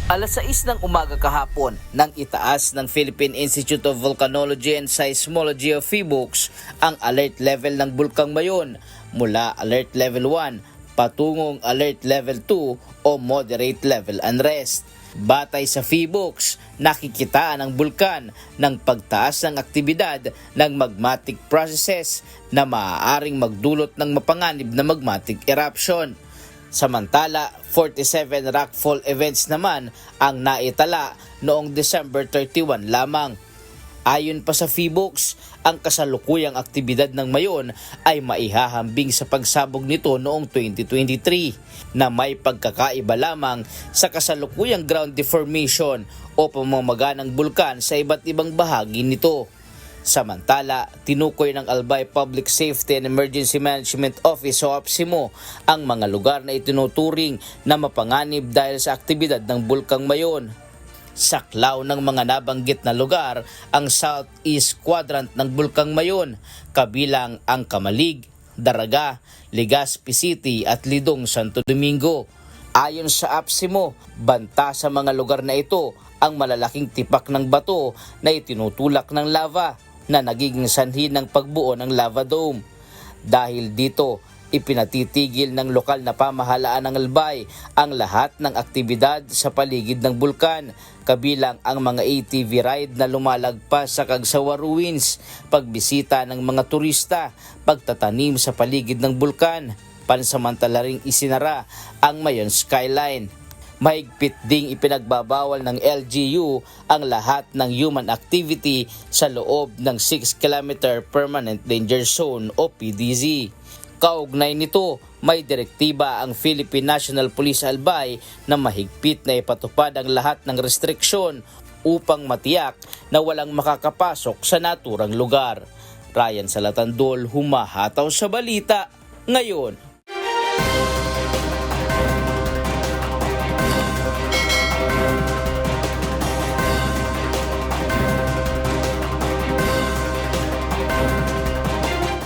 6:00 ng umaga kahapon nang itaas ng Philippine Institute of Volcanology and Seismology of PHIVOLCS ang alert level ng Bulkang Mayon mula alert level 1 patungong alert level 2 o moderate level unrest. Batay sa PHIVOLCS, nakikitaan ang bulkan ng pagtaas ng aktibidad ng magmatic processes na maaaring magdulot ng mapanganib na magmatic eruption. Samantala, 47 rockfall events naman ang naitala noong December 31 lamang. Ayon pa sa PHIVOLCS, ang kasalukuyang aktibidad ng Mayon ay maihahambing sa pagsabog nito noong 2023 na may pagkakaiba lamang sa kasalukuyang ground deformation o pamamaga ng bulkan sa iba't ibang bahagi nito. Samantala, tinukoy ng Albay Public Safety and Emergency Management Office o APSEMO ang mga lugar na itinuturing na mapanganib dahil sa aktibidad ng Bulkang Mayon. Saklaw ng mga nabanggit na lugar ang southeast quadrant ng Bulkang Mayon, kabilang ang Kamalig, Daraga, Legazpi City at Lidong, Santo Domingo. Ayon sa APSEMO, banta sa mga lugar na ito ang malalaking tipak ng bato na itinutulak ng lava na nagiging sanhi ng pagbuo ng lava dome. Dahil dito, ipinatitigil ng lokal na pamahalaan ng Albay ang lahat ng aktibidad sa paligid ng bulkan, kabilang ang mga ATV ride na lumalagpas sa Cagsawa Ruins, pagbisita ng mga turista, pagtatanim sa paligid ng bulkan. Pansamantala ring isinara ang Mayon Skyline. Mahigpit ding ipinagbabawal ng LGU ang lahat ng human activity sa loob ng 6-kilometer Permanent Danger Zone o PDZ. Kaugnay nito, may direktiba ang Philippine National Police Albay na mahigpit na ipatupad ang lahat ng restriksyon upang matiyak na walang makakapasok sa naturang lugar. Ryan Salatandol, humahataw sa balita ngayon.